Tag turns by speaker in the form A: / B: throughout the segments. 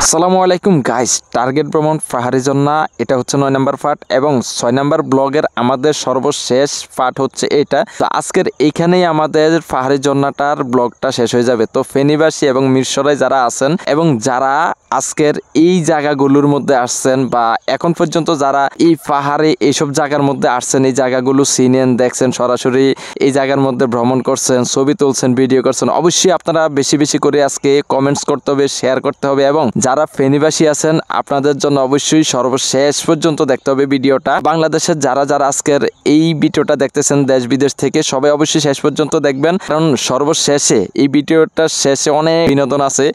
A: আসসালামু আলাইকুম guys, target ভ্রমণ পাহাড়ি ঝর্ণা এটা হচ্ছে 9 নম্বর পার্ট এবং 6 নম্বর ব্লগের আমাদের সর্বশেষ পার্ট হচ্ছে এটা। তো আজকের এইখানেই আমাদের পাহাড়ি ঝর্ণাটার ব্লগটা শেষ হয়ে যাবে। তো ফেনীবাসী এবং মিরসরাই যারা আছেন এবং যারা আজকের এই জায়গাগুলোর মধ্যে আসছেন বা এখন পর্যন্ত যারা এই পাহাড়ে এইসব জায়গার মধ্যে আসছেন, এই জায়গাগুলো চিনেন, দেখছেন, সরাসরি এই জায়গার মধ্যে ভ্রমণ করছেন, ছবি তুলছেন, ভিডিও করছেন, অবশ্যই আপনারা বেশি বেশি করে আজকে কমেন্টস করতে হবে, শেয়ার করতে হবে এবং যারা ফেনীবাসী আছেন আপনাদের জন্য অবশ্যই সর্বশেষ পর্যন্ত দেখতে হবে ভিডিওটা। বাংলাদেশের যারা যারা আজকের এই ভিডিওটা দেখতেছেন দেশ বিদেশ থেকে, সবাই অবশ্যই শেষ পর্যন্ত দেখবেন, কারণ সর্বশেষে এই ভিডিওটার শেষে অনেক বিনোদন আছে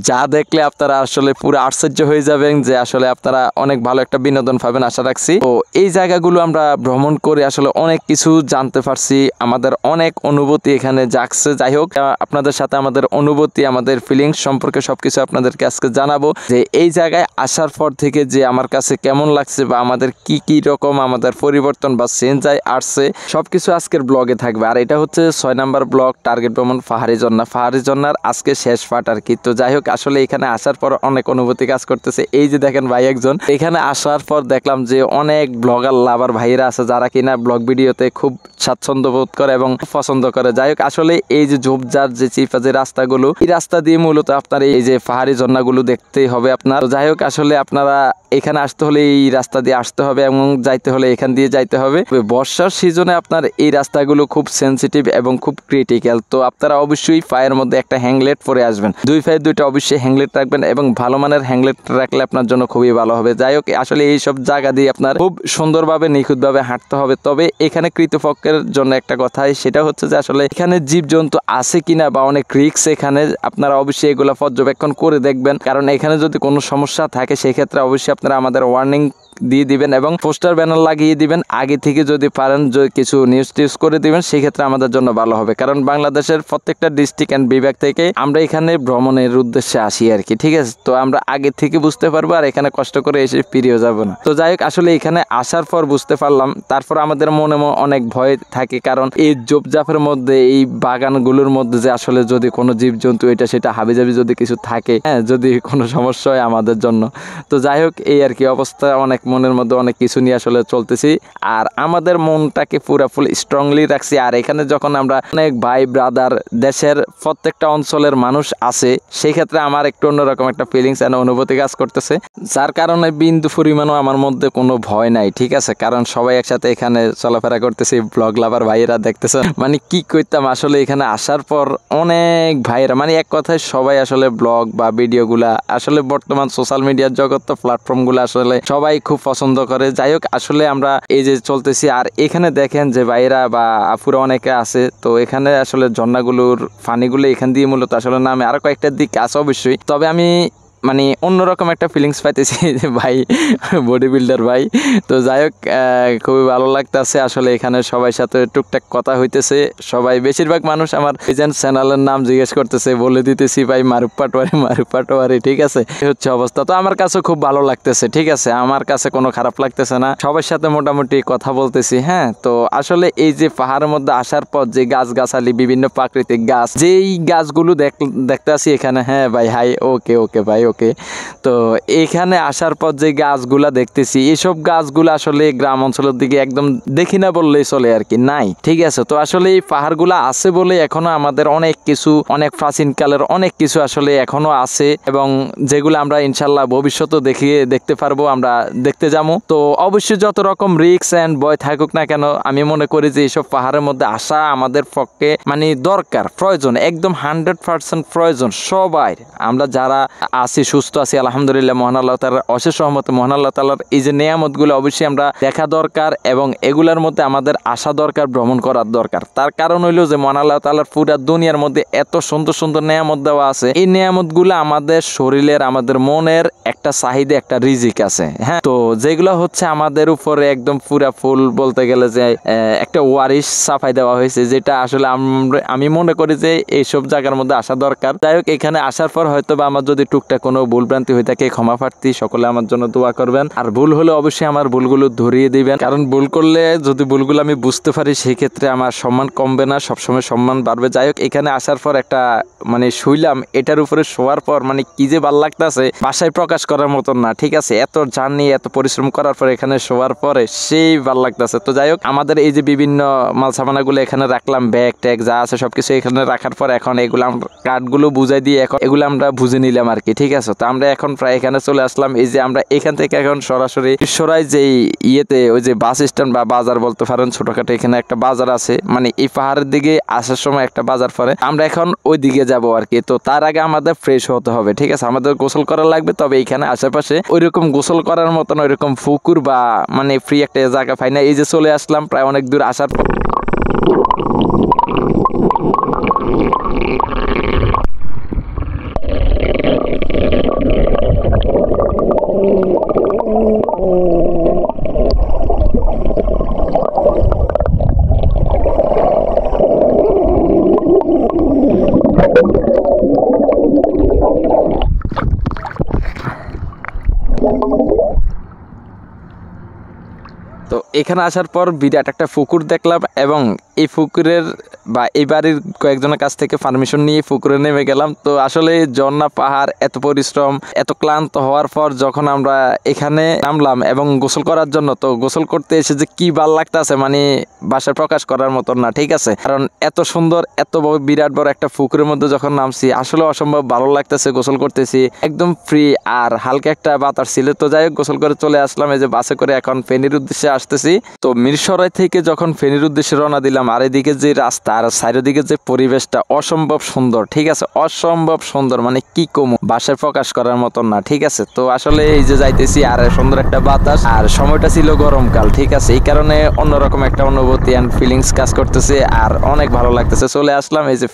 A: যা দেখলে আপনারা আসলে পুরো আশ্চর্য হয়ে যাবেন, যে আসলে আপনারা অনেক ভালো একটা বিনোদন পাবেন আশা রাখছি। তো এই জায়গাগুলো আমরা ভ্রমণ করে আসলে অনেক কিছু জানতে পারছি, আমাদের অনেক অনুভূতি এখানে জাগছে। যাই হোক, আপনাদের সাথে আমাদের অনুভূতি, আমাদের ফিলিংস সম্পর্কে সবকিছু আপনাদেরকে আজকে জানাবো, যে এই জায়গায় আসার পর থেকে যে আমার কাছে কেমন লাগছে বা আমাদের কি কি রকম আমাদের পরিবর্তন বা চেঞ্জ আসছে সবকিছু আজকের ব্লগে থাকবে। আর এটা হচ্ছে 6 নম্বর ব্লগ, টার্গেট ভ্রমণ পাহাড়ি ঝর্ণা। পাহাড়ি ঝর্ণার আজকে শেষ পার্ট আর কি। তো যাই হোক, আসলে এখানে আসার পর অনেক অনুভূতি কাজ করতেছে। এই যে দেখেন ভাই একজন, এখানে আসার পর দেখলাম যে অনেক ব্লগার লাভার ভাইরা আছে যারা কিনা ব্লগ ভিডিওতে খুব স্বাচ্ছন্দ্য বোধ করে এবং পছন্দ করে। যাই হোক, আসলে এই যে ঝোপঝাড় যে চিপা যে রাস্তাগুলো, এই রাস্তা দিয়ে মূলত আপনার এই যে পাহাড়ি ঝর্ণাগুলো দেখতেই হবে আপনার। যাই হোক, আসলে আপনারা এখানে আসতে হলে এই রাস্তা দিয়ে আসতে হবে এবং যাইতে হলে এখান দিয়ে যাইতে হবে। বর্ষার সিজনে আপনার এই রাস্তাগুলো খুব সেন্সিটিভ এবং খুব ক্রিটিক্যাল। তো আপনারা অবশ্যই পায়ের মধ্যে একটা হ্যাংলেট পরে আসবেন, দুই পায়ে দুইটা অবশ্যই হ্যাংলেট রাখবেন এবং ভালো মানের হ্যাংলেট রাখলে আপনার জন্য খুবই ভালো হবে। যাই হোক, আসলে এই সব জায়গা দিয়ে আপনার খুব সুন্দরভাবে নিখুঁতভাবে হাঁটতে হবে। তবে এখানে কৃতপক্ষের জন্য একটা কথাই, সেটা হচ্ছে যে আসলে এখানে জীবজন্তু আছে কিনা বা অনেক রিস্ক এখানে, আপনারা অবশ্যই এগুলো পর্যবেক্ষণ করে দেখবেন, কারণ এখানে যদি কোনো সমস্যা থাকে সেক্ষেত্রে অবশ্যই আপনারা আমাদের ওয়ার্নিং দিয়ে দিবেন এবং পোস্টার ব্যানার লাগিয়ে দিবেন। আগে থেকে যদি পারেন কিছু নিউজ টিউজ করে দিবেন, সেক্ষেত্রে আমাদের জন্য ভালো হবে, কারণ বাংলাদেশের প্রত্যেকটা ডিস্ট্রিক্ট অ্যান্ড বিভাগ থেকে আমরা এখানে ভ্রমণের উদ্দেশ্যে আসি আর কি। ঠিক আছে, তো আমরা আগে থেকে বুঝতে পারবো আর এখানে কষ্ট করে এসে ফিরেও যাবো না। তো যাই হোক, আসলে এখানে আসার পর বুঝতে পারলাম, তারপর আমাদের মনে অনেক ভয় থাকে, কারণ এই ঝোপঝাপের মধ্যে, এই বাগানগুলোর মধ্যে যে আসলে যদি কোনো জীবজন্তু এটা সেটা হাবিজাবি যদি কিছু থাকে, হ্যাঁ, যদি কোনো সমস্যা হয় আমাদের জন্য। তো যাই হোক, এই আর কি অবস্থা, অনেক মনের মধ্যে অনেক কিছু নিয়ে আসলে চলতেছি আর আমাদের মনটাকে পুরা ফুল স্ট্রংলি রাখছি। আর এখানে যখন আমরা অনেক ভাই ব্রাদার দেশের প্রত্যেকটা অঞ্চলের মানুষ আছে, সেই ক্ষেত্রে আমার একটু অন্যরকম একটা ফিলিংস এন্ড অনুভূতি কাজ করতেছে, যার কারণে বিন্দু পরিমাণও আমার মধ্যে কোনো ভয় নাই। ঠিক আছে, কারণ সবাই একসাথে এখানে চলাফেরা করতেছি, ব্লগ লাভার ভাইয়েরা দেখতেছে, মানে কি করতাম আসলে এখানে আসার পর অনেক ভাইয়েরা, মানে এক কথায় সবাই আসলে ব্লগ বা ভিডিওগুলা আসলে বর্তমান সোশ্যাল মিডিয়ার জগৎ, তো প্ল্যাটফর্মগুলো আসলে সবাই খুব পছন্দ করে। যাই হোক, আসলে আমরা এই যে চলতেছি আর এখানে দেখেন যে ভাইরা বা আপুরা অনেকে আছে, তো এখানে আসলে ঝর্ণাগুলোর পানিগুলো এখান দিয়ে মূলত আসলে নামে। আরো কয়েকটা দিক আছে অবশ্যই, তবে আমি মানে অন্যরকম একটা ফিলিংস পাইতেছি যে ভাই বডি বিল্ডার ভাই। তো যাই হোক, খুবই ভালো লাগতেছে আসলে এখানে সবাই সাথে টুকটাক কথা হইতেছে। সবাই বেশিরভাগ মানুষ আমার এজেন্ট চ্যানেলের নাম জিজ্ঞেস করতেছে, বলে দিতেছি ভাই মারুফ পাটোয়ারি, মারুফ পাটোয়ারি। ঠিক আছে, এই হচ্ছে অবস্থা। তো আমার কাছে খুব ভালো লাগতেছে, ঠিক আছে, আমার কাছে কোনো খারাপ লাগতেছে না, সবার সাথে মোটামুটি কথা বলতেছি। হ্যাঁ, তো আসলে এই যে পাহাড়ের মধ্যে আসার পর যে গাছগাছালি, বিভিন্ন প্রাকৃতিক গাছ, যেই গাছগুলো দেখতে আসি এখানে, হ্যাঁ ভাই, হাই, ওকে ওকে ভাই, ওকে। তো এখানে আসার পর যে গাছগুলা দেখতেছি, এইসব গাছগুলো আসলে গ্রাম অঞ্চলের দিকে একদম দেখি না বললেই চলে আর কি, নাই। ঠিক আছে, তো আসলে এই পাহাড়গুলা আছে বলে এখনো আমাদের অনেক কিছু, অনেক প্রাচীন কালের অনেক কিছু আসলে এখনো আছে এবং যেগুলো আমরা ইনশাল্লাহ ভবিষ্যতে দেখতে পারবো, আমরা দেখতে যাবো। তো অবশ্যই যত রকম রিস্ক এন্ড ভয় থাকুক না কেন, আমি মনে করি যে এইসব পাহাড়ের মধ্যে আসা আমাদের পক্ষে মানে দরকার, প্রয়োজন, একদম 100% প্রয়োজন। সবাই আমরা যারা আছি, সুস্থ আছি আলহামদুলিল্লাহ, মহান আল্লাহ তাআলার অশেষ রহমতে, মহান আল্লাহ তাআলার এই যে নিয়ামতগুলো অবশ্যই আমরা দেখা দরকার এবং এগুলার মধ্যে আমাদের আসা দরকার, ভ্রমণ করার দরকার। তার কারণ হইলো যে মহান আল্লাহ তাআলার পুরা দুনিয়ার মধ্যে এত সুন্দর সুন্দর নিয়ামত দেওয়া আছে, এই নিয়ামতগুলো আমাদের শরীরের, আমাদের মনের একটা চাহিদা, একটা রিজিক আছে। হ্যাঁ, তো যেগুলো হচ্ছে আমাদের উপরে একদম পুরা ফুল বলতে গেলে যে একটা ওয়ারিশ সাফাই দেওয়া হয়েছে, যেটা আসলে আমি মনে করি যে এইসব জায়গার মধ্যে আসা দরকার। যাই হোক, এখানে আসার পর হয়তো বা আমার যদি টুকটাক কোনো কোনো ভুলভ্রান্তি হয়ে থাকে ক্ষমা প্রার্থী, সকলে আমার জন্য দোয়া করবেন। আর ভুল হলে অবশ্যই আমার ভুলগুলো ধরিয়ে দিবেন, কারণ ভুল করলে যদি ভুলগুলো আমি বুঝতে পারি সেই ক্ষেত্রে আমার সম্মান কমবে না, সবসময় সম্মান বাড়বে। যাই হোক, এখানে আসার পর একটা মানে শুইলাম, এটার উপরে শোয়ার পর মানে কি যে ভালো লাগতেছে ভাষায় প্রকাশ করার মতন না। ঠিক আছে, এত জার্নি এত পরিশ্রম করার পর এখানে শোয়ার পরে সেই ভালো লাগতেছে। তো যাই হোক, আমাদের এই যে বিভিন্ন মাল সামানাগুলো এখানে রাখলাম, ব্যাগ ট্যাগ যা আছে সবকিছু এখানে রাখার পর এখন এগুলো কার্ডগুলো বুঝাই দিয়ে এখন এগুলো আমরা বুঝে নিলাম আর কি। ঠিক আছে, তো আমরা এখন প্রায় এখানে চলে আসলাম। এই যে আমরা এখান থেকে এখন সরাসরি সরাই যে ইয়েতে ওই যে বাস স্ট্যান্ড বা বাজার বলতে পারেন, ছোটখাটো এখানে একটা বাজার আছে, মানে এই পাহাড়ের দিকে আসার সময় একটা বাজার পরে আমরা এখন ওই দিকে যাবো আর কি। তো তার আগে আমাদের ফ্রেশ হতে হবে। ঠিক আছে, আমাদের গোসল করা লাগবে, তবে এখানে আশেপাশে ওইরকম গোসল করার মতন ওইরকম পুকুর বা মানে ফ্রি একটা জায়গা পাই না। এই যে চলে আসলাম প্রায় অনেক দূর আসার পর তো এখানে আসার পর বিরাট একটা পুকুর দেখলাম এবং এই পুকুরের বা এই বাড়ির কয়েকজনের কাছ থেকে পারমিশন নিয়ে পুকুরে নেমে গেলাম। তো আসলে ঝর্ণা পাহাড় এত পরিশ্রম এত ক্লান্ত হওয়ার পর যখন আমরা এখানে নামলাম এবং গোসল করার জন্য, তো গোসল করতে এসে যে কি ভাল লাগতেছে মানে ভাষায় প্রকাশ করার মতন না। ঠিক আছে, কারণ এত সুন্দর এত বিরাট বড় একটা পুকুরের মধ্যে যখন নামছি আসলে অসম্ভব ভালো লাগতেছে। গোসল করতেছি একদম ফ্রি আর হালকা একটা বাতাস ছিল। তো যাই হোক, গোসল করে চলে আসলাম এই যে বাসে করে এখন ফেনীর উদ্দেশ্যে আসতেছি। তো মিরসরাই থেকে যখন ফেনীর উদ্দেশ্যে রওনা দিলাম, আর এদিকে যে রাস্তা আর চারিদিকে যে পরিবেশটা অসম্ভব সুন্দর। ঠিক আছে, অসম্ভব সুন্দর, মানে কি কমু ভাষায় প্রকাশ করার মতন না। ঠিক আছে, তো আসলে এই যে যাইতেছি আর সুন্দর একটা বাতাস আর সময়টা ছিল গরমকাল। ঠিক আছে, এই কারণে অন্যরকম একটা অনুভূতি এন্ড ফিলিংস কাজ করতেছে আর অনেক ভালো লাগতেছে। চলে আসলাম এই যে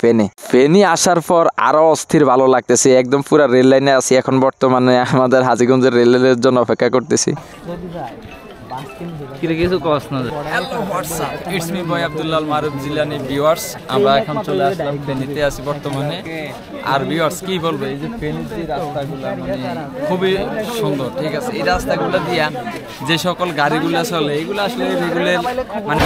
A: ফেনী আসার পর আরো অস্থির ভালো লাগতেছে, একদম পুরো রেল লাইনে আছি এখন বর্তমানে। আমাদের হাজীগঞ্জের রেল লাইনের জন্য অপেক্ষা করতেছি।
B: কিছু কষ্ট না।
C: Hello WhatsApp, it's me boy Abdullah Maruf Jilani viewers. আমরা এখন চলে আসলাম ফেনীতে আছি বর্তমানে। আর ভিউয়ার্স কি বলবো, এই যে ফেনীর যে রাস্তাগুলো মানে খুবই সুন্দর। ঠিক আছে, এই রাস্তাগুলো দিয়া যে সকল গাড়িগুলো চলে এগুলো আসলে রেগুলার মানে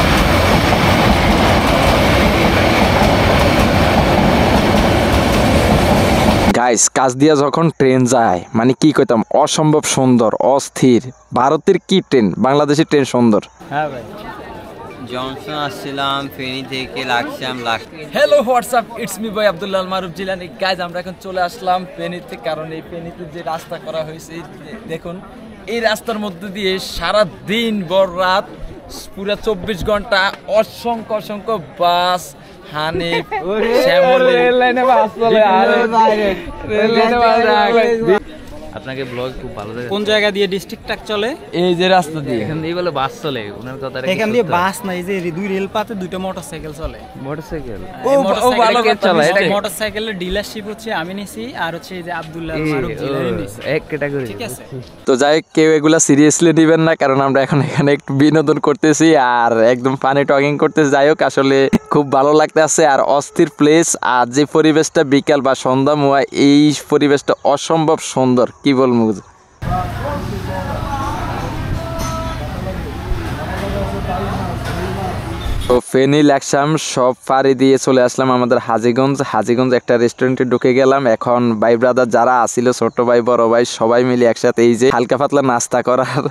A: গাইস, কাজ দিয়া যখন ট্রেন যায় মানে কি কইতাম, অসম্ভব সুন্দর অস্থির। ভারতের কি ট্রেন, বাংলাদেশের ট্রেন সুন্দর।
C: হ্যাঁ ভাই,
B: জনসন আসছিলাম ফেনী থেকে Laksam.
C: Hello WhatsApp, it's me boy Abdullah Maruf Jilani. Guys আমরা এখন চলে আসলাম ফেনীতে, কারণ এই ফেনীতে যে রাস্তা করা হয়েছে দেখুন, এই রাস্তার মধ্যে দিয়ে সারা দিন ভর রাত পুরা 24 ঘন্টা অসংখ্য অসংখ্য বাস হানিফ শ্যামলী
B: আপনাকে ব্লগ খুব ভালো লাগে।
D: কোন জায়গা দিয়ে ডিস্ট্রিক্ট ট্রাক চলে?
C: এই যে রাস্তা দিয়ে
B: এখান দিয়ে বলে বাস চলে, ওনার কথা
D: এখান দিয়ে বাস না, এই যে দুই রেল পাতে দুটো মোটরসাইকেল চলে।
B: মোটরসাইকেল
D: মোটরসাইকেলের ডিলারশিপ হচ্ছে আমি নিছি, আর হচ্ছে এই যে আব্দুল্লাহ মারুফ জিলানী নিছে,
B: এক ক্যাটাগরি।
D: ঠিক আছে।
A: তো যাই হোক, কেউ এগুলা সিরিয়াসলি নেবেন না, কারণ আমরা এখন এখানে একটু বিনোদন করতেছি আর একদম ফানি টকিং করতেছি। যাই হোক, আসলে খুব ভালো লাগতেছে আর অস্থির প্লেস। আর যে পরিবেশটা বিকাল বা সন্ধ্যা মুয়া, এই পরিবেশটা অসম্ভব সুন্দর, কি বলবো। তো ফেনী লাকসাম সব পাড়ি দিয়ে চলে আসলাম আমাদের হাজীগঞ্জ একটা রেস্টুরেন্টে ঢুকে গেলাম। এখন ভাই ব্রাদার যারা আসিল, ছোট ভাই বড় ভাই সবাই মিলে একসাথে এই যে হালকা পাতলা নাস্তা করার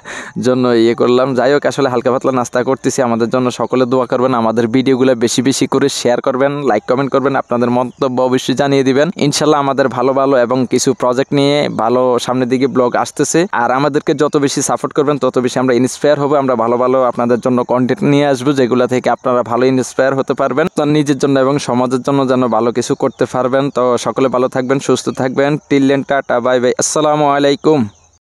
A: জন্য করলাম। যাই হোক, আসলে হালকা পাতলা নাস্তা করতেছি। আমাদের জন্য সকলে দোয়া করবেন, আমাদের ভিডিওগুলো বেশি বেশি করে শেয়ার করবেন, লাইক কমেন্ট করবেন, আপনাদের মন্তব্য অবশ্যই জানিয়ে দিবেন। ইনশাল্লাহ আমাদের ভালো ভালো এবং কিছু প্রজেক্ট নিয়ে ভালো সামনের দিকে ব্লগ আসতেছে। আর আমাদেরকে যত বেশি সাপোর্ট করবেন তত বেশি আমরা ইন্সপায়ার হবো। আমরা ভালো ভালো আপনাদের জন্য কন্টেন্ট নিয়ে আসবো, যেগুলো থেকে আপনারা ভালো ইন্সপায়ার হতে পারবেন, তো নিজের জন্য এবং সমাজের জন্য যেন ভালো কিছু করতে পারবেন। তো সকলে ভালো থাকবেন, সুস্থ থাকবেন। Till then, tata, bye bye, আসসালামু আলাইকুম।